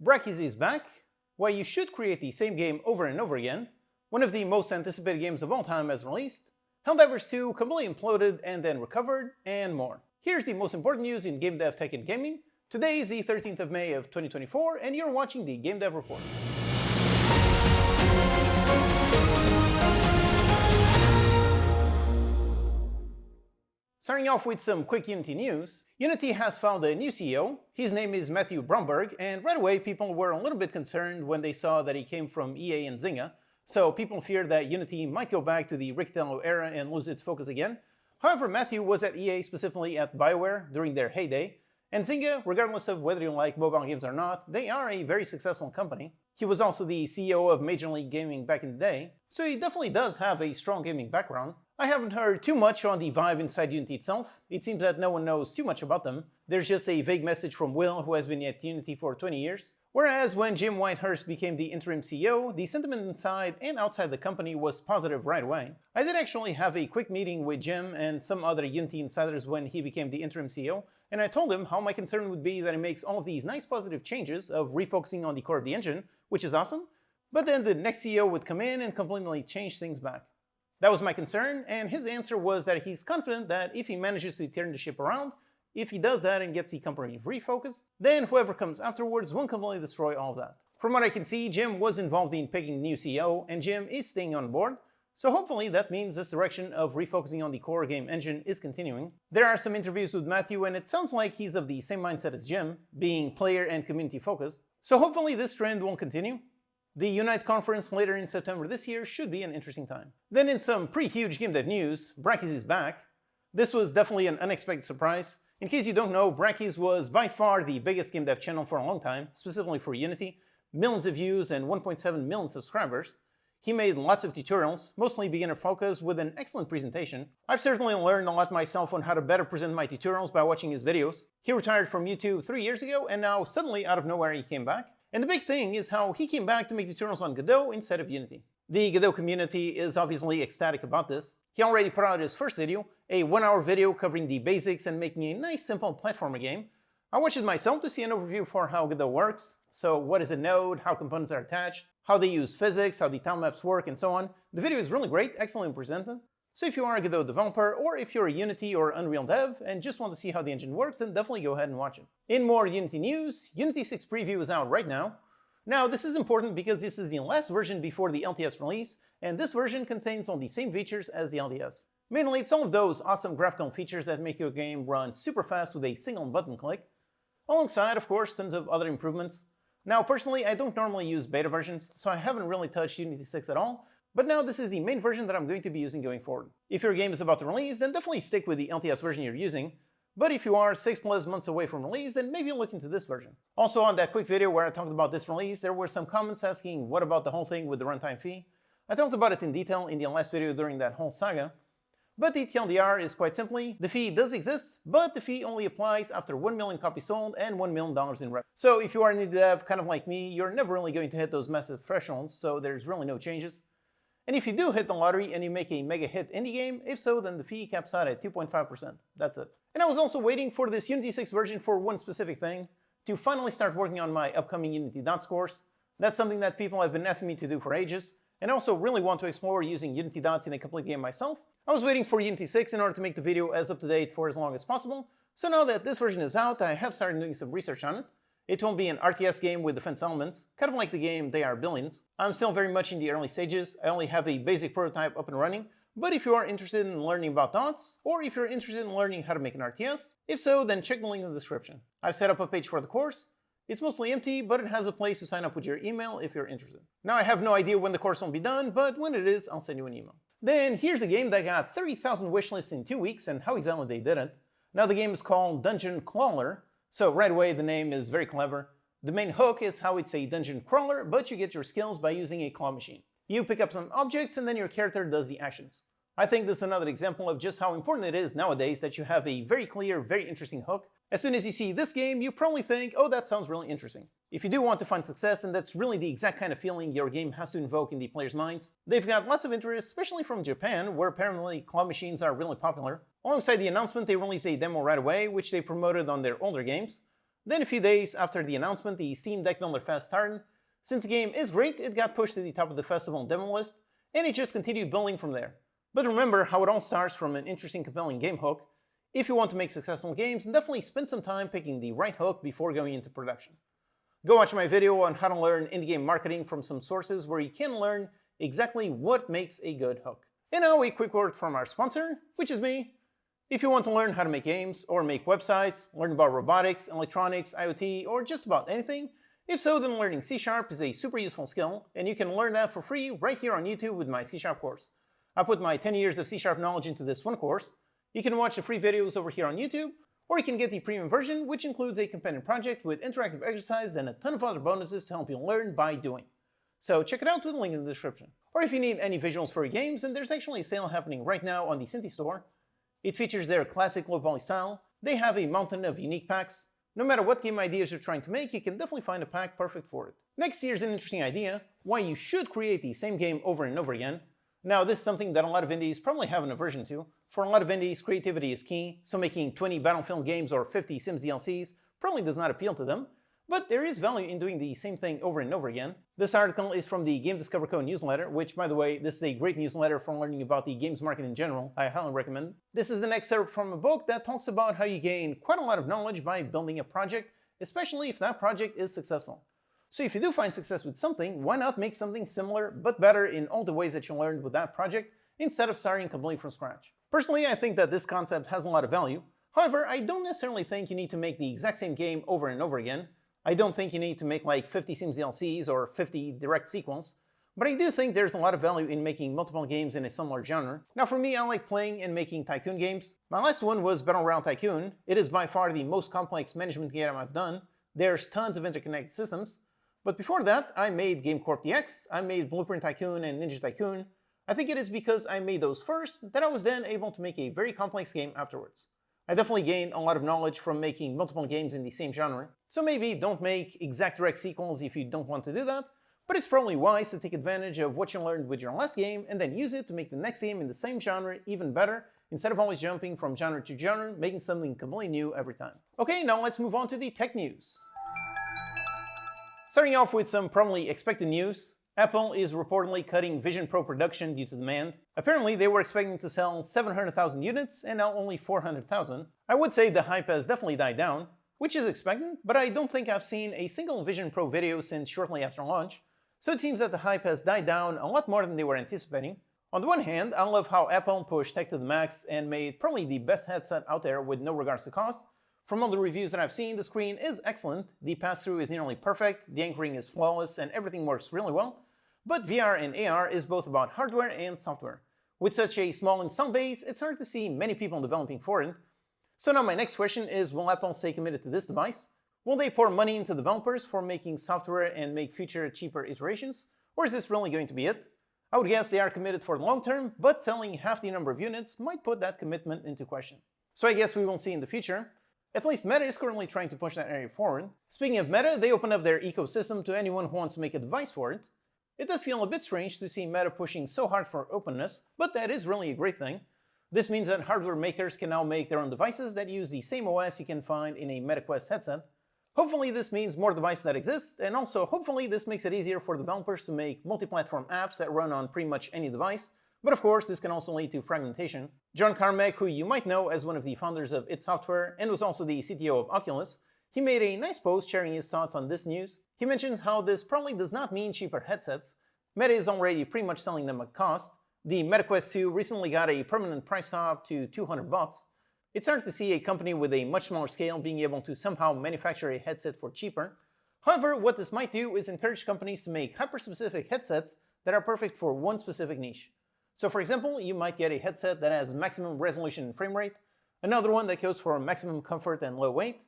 Brackeys Back, why you should create the same game over and over again, one of the most anticipated games of all time as released, Helldivers 2 completely imploded and then recovered, and more. Here's the most important news in game dev, tech, and gaming. Today is the 13th of May of 2024, and you're watching the Game Dev Report. Starting off with some quick Unity news, Unity has found a new CEO. His name is Matthew Bromberg, and right away people were a little bit concerned when they saw that he came from EA and Zynga, so people feared that Unity might go back to the Riccatello era and lose its focus again. However, Matthew was at EA, specifically at BioWare, during their heyday, and Zynga, regardless of whether you like mobile games or not, they are a very successful company. He was also the CEO of Major League Gaming back in the day, so he definitely does have a strong gaming background. I haven't heard too much on the vibe inside Unity itself. It seems that no one knows too much about them. There's just a vague message from Will, who has been at Unity for 20 years. Whereas when Jim Whitehurst became the interim CEO, the sentiment inside and outside the company was positive right away. I did actually have a quick meeting with Jim and some other Unity insiders when he became the interim CEO, and I told him how my concern would be that he makes all of these nice positive changes of refocusing on the core of the engine, which is awesome, but then the next CEO would come in and completely change things back. That was my concern, and his answer was that he's confident that if he manages to turn the ship around, if he does that and gets the company refocused, then whoever comes afterwards won't completely destroy all of that. From what I can see, Jim was involved in picking a new CEO, and Jim is staying on board, so hopefully that means this direction of refocusing on the core game engine is continuing. There are some interviews with Matthew, and it sounds like he's of the same mindset as Jim, being player and community focused, so hopefully this trend won't continue. The Unite conference later in September this year should be an interesting time. Then in some pretty huge game dev news, Brackeys Back. This was definitely an unexpected surprise. In case you don't know, Brackeys was by far the biggest game dev channel for a long time, specifically for Unity, millions of views and 1.7 million subscribers. He made lots of tutorials, mostly beginner focused, with an excellent presentation. I've certainly learned a lot myself on how to better present my tutorials by watching his videos. He retired from YouTube 3 years ago, and now suddenly out of nowhere he came back. And the big thing is how he came back to make tutorials on Godot instead of Unity. The Godot community is obviously ecstatic about this. He already put out his first video, a 1-hour video covering the basics and making a nice simple platformer game. I watched it myself to see an overview for how Godot works. So what is a node, how components are attached, how they use physics, how the tile maps work, and so on. The video is really great, excellently presented. So if you are a Godot developer, or if you're a Unity or Unreal dev and just want to see how the engine works, then definitely go ahead and watch it. In more Unity news, Unity 6 preview is out right now. Now this is important because this is the last version before the LTS release, and this version contains all the same features as the LTS. Mainly it's all of those awesome graphical features that make your game run super fast with a single button click, alongside of course tons of other improvements. Now personally I don't normally use beta versions, so I haven't really touched Unity 6 at all, but now this is the main version that I'm going to be using going forward. If your game is about to release, then definitely stick with the LTS version you're using, but if you are 6+ months away from release, then maybe look into this version. Also on that quick video where I talked about this release, there were some comments asking what about the whole thing with the runtime fee. I talked about it in detail in the last video during that whole saga, but the TLDR is quite simply, the fee does exist, but the fee only applies after 1 million copies sold and $1 million in revenue. So if you are an indie dev, kind of like me, you're never really going to hit those massive thresholds, so there's really no changes. And if you do hit the lottery and you make a mega hit indie game, if so, then the fee caps out at 2.5%. That's it. And I was also waiting for this Unity 6 version for one specific thing, to finally start working on my upcoming Unity Dots course. That's something that people have been asking me to do for ages, and I also really want to explore using Unity Dots in a complete game myself. I was waiting for Unity 6 in order to make the video as up to date for as long as possible, so now that this version is out, I have started doing some research on it. It won't be an RTS game with defense elements, kind of like the game They Are Billions. I'm still very much in the early stages, I only have a basic prototype up and running, but if you are interested in learning about dots, or if you're interested in learning how to make an RTS, if so, then check the link in the description. I've set up a page for the course. It's mostly empty, but it has a place to sign up with your email if you're interested. Now I have no idea when the course will be done, but when it is, I'll send you an email. Then here's a game that got 30,000 wishlists in 2 weeks, and how exactly they did it. Now the game is called Dungeon Crawler, so right away the name is very clever. The main hook is how it's a dungeon crawler, but you get your skills by using a claw machine. You pick up some objects and then your character does the actions. I think this is another example of just how important it is nowadays that you have a very clear, very interesting hook. As soon as you see this game, you probably think, oh, that sounds really interesting. If you do want to find success, and that's really the exact kind of feeling your game has to invoke in the players' minds, they've got lots of interest, especially from Japan, where apparently claw machines are really popular. Alongside the announcement, they released a demo right away, which they promoted on their older games. Then a few days after the announcement, the Steam Deck Builder Fest started. Since the game is great, it got pushed to the top of the festival demo list, and it just continued building from there. But remember how it all starts from an interesting, compelling game hook. If you want to make successful games, definitely spend some time picking the right hook before going into production. Go watch my video on how to learn indie game marketing from some sources where you can learn exactly what makes a good hook. And now a quick word from our sponsor, which is me. If you want to learn how to make games or make websites, learn about robotics, electronics, IoT, or just about anything, if so, then learning C# is a super useful skill, and you can learn that for free right here on YouTube with my C# course. I put my 10 years of C# knowledge into this one course. You can watch the free videos over here on YouTube, or you can get the premium version, which includes a companion project with interactive exercise and a ton of other bonuses to help you learn by doing. So check it out with the link in the description. Or if you need any visuals for your games, then there's actually a sale happening right now on the Cinti store. It features their classic low poly style. They have a mountain of unique packs. No matter what game ideas you're trying to make, you can definitely find a pack perfect for it. Next, here's an interesting idea, why you should create the same game over and over again. Now, this is something that a lot of indies probably have an aversion to. For a lot of indies, creativity is key, so making 20 Battlefield games or 50 Sims DLCs probably does not appeal to them. But there is value in doing the same thing over and over again. This article is from the Game Discover Co. newsletter, which, by the way, this is a great newsletter for learning about the games market in general. I highly recommend. This is an excerpt from a book that talks about how you gain quite a lot of knowledge by building a project, especially if that project is successful. So if you do find success with something, why not make something similar but better in all the ways that you learned with that project instead of starting completely from scratch? Personally, I think that this concept has a lot of value. However, I don't necessarily think you need to make the exact same game over and over again. I don't think you need to make like 50 Sims DLCs or 50 direct sequels, but I do think there's a lot of value in making multiple games in a similar genre. Now for me, I like playing and making tycoon games. My last one was Battle Royale Tycoon. It is by far the most complex management game I've done. There's tons of interconnected systems. But before that, I made Game Corp DX, I made Blueprint Tycoon and Ninja Tycoon. I think it is because I made those first that I was then able to make a very complex game afterwards. I definitely gained a lot of knowledge from making multiple games in the same genre, so maybe don't make exact direct sequels if you don't want to do that, but it's probably wise to take advantage of what you learned with your last game and then use it to make the next game in the same genre even better, instead of always jumping from genre to genre, making something completely new every time. Okay, now let's move on to the tech news. Starting off with some probably expected news, Apple is reportedly cutting Vision Pro production due to demand. Apparently, they were expecting to sell 700,000 units and now only 400,000. I would say the hype has definitely died down, which is expected, but I don't think I've seen a single Vision Pro video since shortly after launch, so it seems that the hype has died down a lot more than they were anticipating. On the one hand, I love how Apple pushed tech to the max and made probably the best headset out there with no regards to cost. From all the reviews that I've seen, the screen is excellent, the pass-through is nearly perfect, the anchoring is flawless, and everything works really well. But VR and AR is both about hardware and software. With such a small install base, it's hard to see many people developing for it. So now my next question is, will Apple stay committed to this device? Will they pour money into developers for making software and make future cheaper iterations? Or is this really going to be it? I would guess they are committed for the long term, but selling half the number of units might put that commitment into question. So I guess we will see in the future. At least Meta is currently trying to push that area forward. Speaking of Meta, they opened up their ecosystem to anyone who wants to make a device for it. It does feel a bit strange to see Meta pushing so hard for openness, but that is really a great thing. This means that hardware makers can now make their own devices that use the same OS you can find in a MetaQuest headset. Hopefully this means more devices that exist, and also hopefully this makes it easier for developers to make multi-platform apps that run on pretty much any device. But of course, this can also lead to fragmentation. John Carmack, who you might know as one of the founders of id Software and was also the CTO of Oculus, he made a nice post sharing his thoughts on this news. He mentions how this probably does not mean cheaper headsets. Meta is already pretty much selling them at cost. The MetaQuest 2 recently got a permanent price top to $200. It's hard to see a company with a much smaller scale being able to somehow manufacture a headset for cheaper. However, what this might do is encourage companies to make hyper-specific headsets that are perfect for one specific niche. So for example, you might get a headset that has maximum resolution and frame rate, another one that goes for maximum comfort and low weight.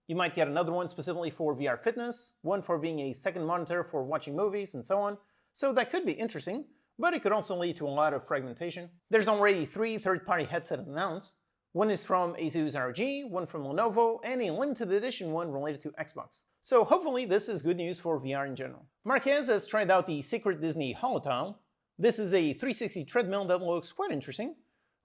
You might get another one specifically for VR fitness, one for being a second monitor for watching movies, and so on. So that could be interesting, but it could also lead to a lot of fragmentation. There's already 3 third-party headsets announced. One is from Asus ROG, one from Lenovo, and a limited edition one related to Xbox. So hopefully this is good news for VR in general. Marquez has tried out the Secret Disney Holotile. This is a 360 treadmill that looks quite interesting.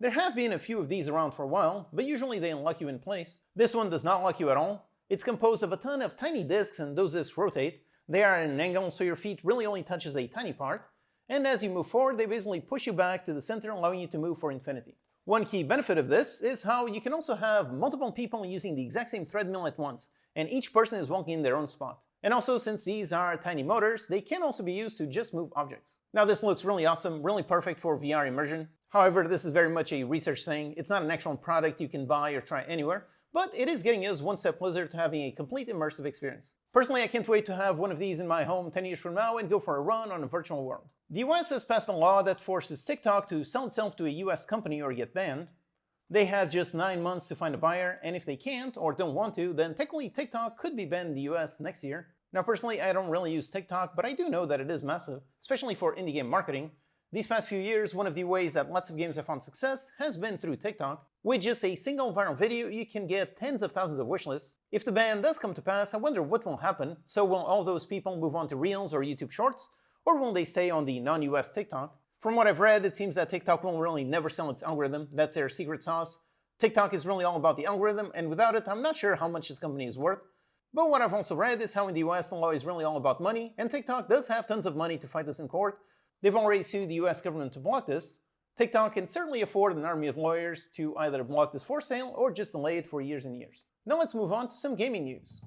There have been a few of these around for a while, but usually they lock you in place. This one does not lock you at all. It's composed of a ton of tiny discs, and those discs rotate. They are at an angle, so your feet really only touches a tiny part. And as you move forward, they basically push you back to the center, allowing you to move for infinity. One key benefit of this is how you can also have multiple people using the exact same treadmill at once, and each person is walking in their own spot. And also, since these are tiny motors, they can also be used to just move objects. Now this looks really awesome, really perfect for VR immersion. However, this is very much a research thing. It's not an actual product you can buy or try anywhere, but it is getting us one step closer to having a complete immersive experience. Personally, I can't wait to have one of these in my home 10 years from now and go for a run on a virtual world. The US has passed a law that forces TikTok to sell itself to a US company or get banned. They have just 9 months to find a buyer, and if they can't or don't want to, then technically TikTok could be banned in the US next year. Now personally, I don't really use TikTok, but I do know that it is massive, especially for indie game marketing. These past few years, one of the ways that lots of games have found success has been through TikTok. With just a single viral video, you can get tens of thousands of wishlists. If the ban does come to pass, I wonder what will happen. So will all those people move on to Reels or YouTube Shorts? Or will they stay on the non-US TikTok? From what I've read, it seems that TikTok will really never sell its algorithm. That's their secret sauce. TikTok is really all about the algorithm, and without it, I'm not sure how much this company is worth. But what I've also read is how in the US the law is really all about money, and TikTok does have tons of money to fight this in court. They've already sued the US government to block this. TikTok can certainly afford an army of lawyers to either block this for sale or just delay it for years and years. Now let's move on to some gaming news.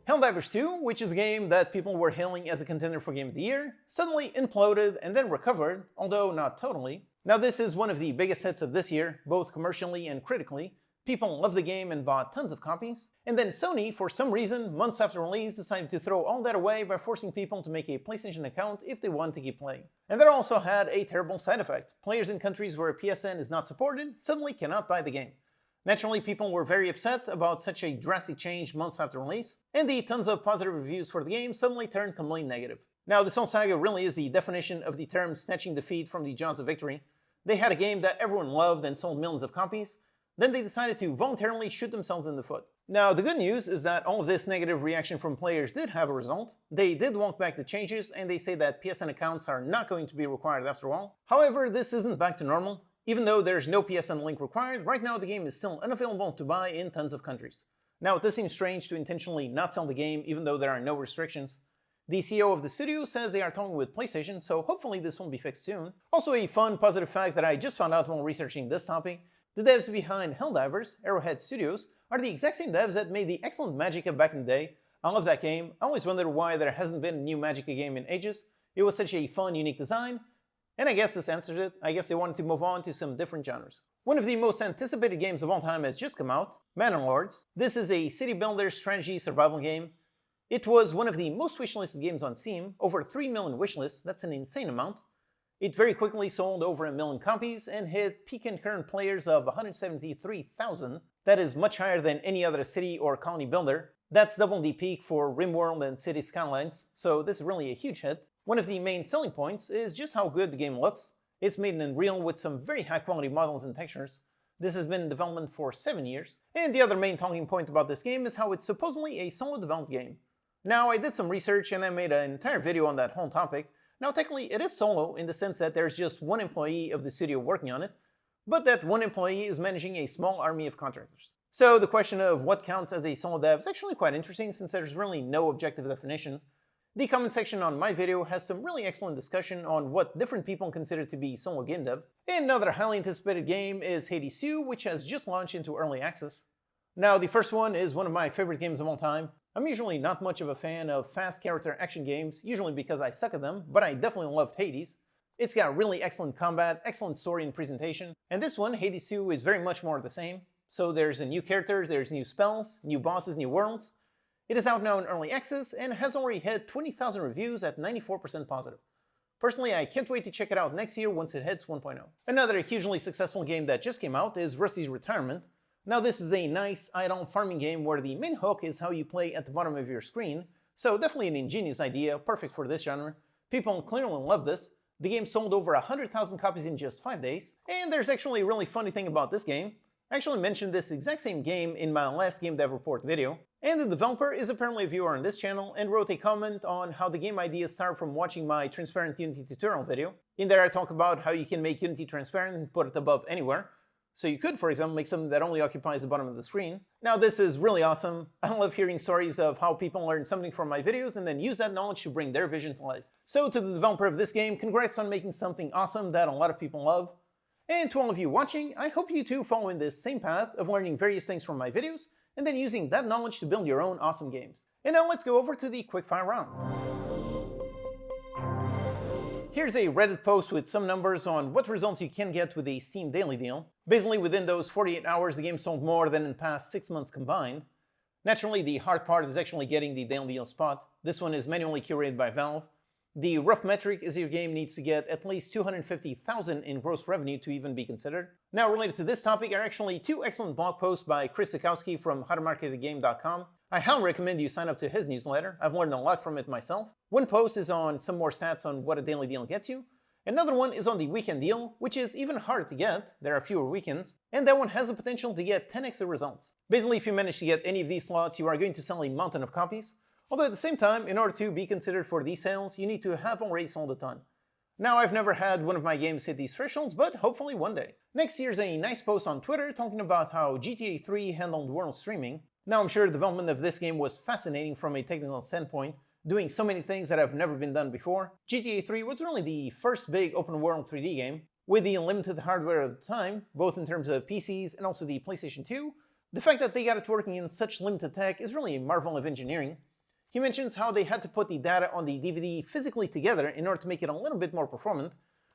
Helldivers 2, which is a game that people were hailing as a contender for Game of the Year, suddenly imploded and then recovered, although not totally. Now this is one of the biggest hits of this year, both commercially and critically. People loved the game and bought tons of copies. And then Sony, for some reason, months after release, decided to throw all that away by forcing people to make a PlayStation account if they wanted to keep playing. And that also had a terrible side effect. Players in countries where PSN is not supported suddenly cannot buy the game. Naturally, people were very upset about such a drastic change months after release, and the tons of positive reviews for the game suddenly turned completely negative. Now, this whole saga really is the definition of the term snatching defeat from the jaws of victory. They had a game that everyone loved and sold millions of copies, then they decided to voluntarily shoot themselves in the foot. Now, the good news is that all of this negative reaction from players did have a result. They did walk back the changes, and they say that PSN accounts are not going to be required after all. However, this isn't back to normal. Even though there's no PSN link required, right now the game is still unavailable to buy in tons of countries. Now, it does seem strange to intentionally not sell the game even though there are no restrictions. The CEO of the studio says they are talking with PlayStation, so hopefully this will be fixed soon. Also, a fun positive fact that I just found out while researching this topic: the devs behind Helldivers, Arrowhead Studios, are the exact same devs that made the excellent Magicka back in the day. I love that game. I always wondered why there hasn't been a new Magicka game in ages. It was such a fun, unique design. And I guess this answers it. I guess they wanted to move on to some different genres. One of the most anticipated games of all time has just come out, Manor Lords. This is a city builder strategy survival game. It was one of the most wishlisted games on Steam, over 3 million wishlists, that's an insane amount. It very quickly sold over 1 million copies and hit peak concurrent players of 173,000. That is much higher than any other city or colony builder. That's double the peak for RimWorld and City Skylines, so this is really a huge hit. One of the main selling points is just how good the game looks. It's made in Unreal with some very high quality models and textures. This has been in development for 7 years. And the other main talking point about this game is how it's supposedly a solo developed game. Now, I did some research and I made an entire video on that whole topic. Now, technically it is solo in the sense that there's just one employee of the studio working on it, but that one employee is managing a small army of contractors. So the question of what counts as a solo dev is actually quite interesting since there's really no objective definition. The comment section on my video has some really excellent discussion on what different people consider to be solo game dev. And another highly anticipated game is Hades 2, which has just launched into early access. Now, the first one is one of my favorite games of all time. I'm usually not much of a fan of fast character action games, usually because I suck at them, but I definitely loved Hades. It's got really excellent combat, excellent story and presentation, and this one, Hades 2, is very much more of the same. So there's a new character, there's new spells, new bosses, new worlds. It is out now in early access and has already hit 20,000 reviews at 94% positive. Personally, I can't wait to check it out next year once it hits 1.0. Another hugely successful game that just came out is Rusty's Retirement. Now this is a nice idle farming game where the main hook is how you play at the bottom of your screen, so definitely an ingenious idea, perfect for this genre. People clearly love this. The game sold over 100,000 copies in just 5 days. And there's actually a really funny thing about this game. I actually mentioned this exact same game in my last Game Dev Report video, and the developer is apparently a viewer on this channel and wrote a comment on how the game idea started from watching my transparent Unity tutorial video. In there I talk about how you can make Unity transparent and put it above anywhere. So you could, for example, make something that only occupies the bottom of the screen. Now this is really awesome. I love hearing stories of how people learn something from my videos and then use that knowledge to bring their vision to life. So to the developer of this game, congrats on making something awesome that a lot of people love. And to all of you watching, I hope you too follow in this same path of learning various things from my videos and then using that knowledge to build your own awesome games. And now let's go over to the quickfire round. Here's a Reddit post with some numbers on what results you can get with a Steam Daily Deal. Basically, within those 48 hours, the game sold more than in the past 6 months combined. Naturally, the hard part is actually getting the Daily Deal spot. This one is manually curated by Valve. The rough metric is your game needs to get at least $250,000 in gross revenue to even be considered. Now, related to this topic are actually 2 excellent blog posts by Chris Zukowski from howtomarketagame.com. I highly recommend you sign up to his newsletter. I've learned a lot from it myself. One post is on some more stats on what a daily deal gets you. Another one is on the weekend deal, which is even harder to get. There are fewer weekends. And that one has the potential to get 10x the results. Basically, if you manage to get any of these slots, you are going to sell a mountain of copies. Although at the same time, in order to be considered for these sales, you need to have already sold a ton. Now, I've never had one of my games hit these thresholds, but hopefully one day. Next, here's a nice post on Twitter talking about how GTA 3 handled world streaming. Now, I'm sure the development of this game was fascinating from a technical standpoint, doing so many things that have never been done before. GTA 3 was really the first big open-world 3D game, with the limited hardware at the time, both in terms of PCs and also the PlayStation 2. The fact that they got it working in such limited tech is really a marvel of engineering. He mentions how they had to put the data on the DVD physically together in order to make it a little bit more performant.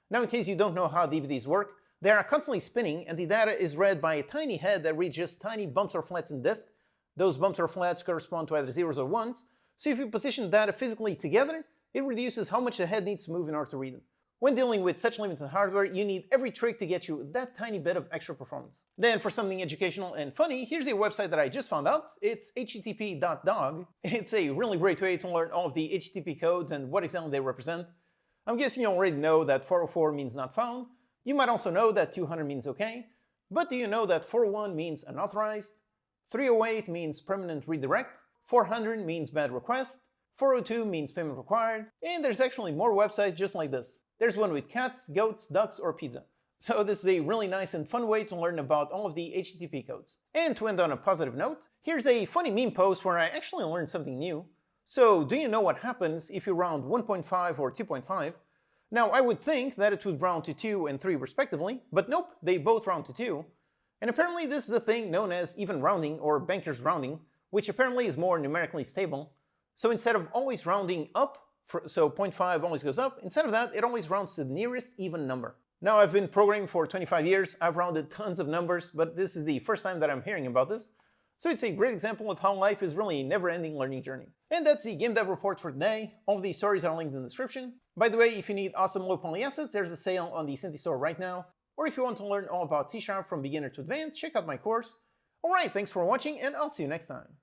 Now, in case you don't know how DVDs work, they are constantly spinning and the data is read by a tiny head that reads just tiny bumps or flats in disk. Those bumps or flats correspond to either zeros or ones, so if you position data physically together, it reduces how much the head needs to move in order to read it. When dealing with such limited hardware, you need every trick to get you that tiny bit of extra performance. Then for something educational and funny, here's a website that I just found out. It's http.dog. It's a really great way to learn all of the HTTP codes and what exactly they represent. I'm guessing you already know that 404 means not found. You might also know that 200 means okay. But do you know that 401 means unauthorized? 308 means permanent redirect. 400 means bad request. 402 means payment required. And there's actually more websites just like this. There's one with cats, goats, ducks, or pizza. So this is a really nice and fun way to learn about all of the HTTP codes. And to end on a positive note, here's a funny meme post where I actually learned something new. So do you know what happens if you round 1.5 or 2.5? Now I would think that it would round to 2 and 3 respectively, but nope, they both round to 2. And apparently this is a thing known as even rounding or banker's rounding, which apparently is more numerically stable. So instead of always rounding up, so 0.5 always goes up, instead of that, it always rounds to the nearest even number. Now, I've been programming for 25 years, I've rounded tons of numbers, but this is the first time that I'm hearing about this. So it's a great example of how life is really a never-ending learning journey. And that's the Game Dev Report for today. All of these stories are linked in the description. By the way, if you need awesome low-poly assets, there's a sale on the Cinti store right now. Or if you want to learn all about C# from beginner to advanced, check out my course. Alright, thanks for watching, and I'll see you next time.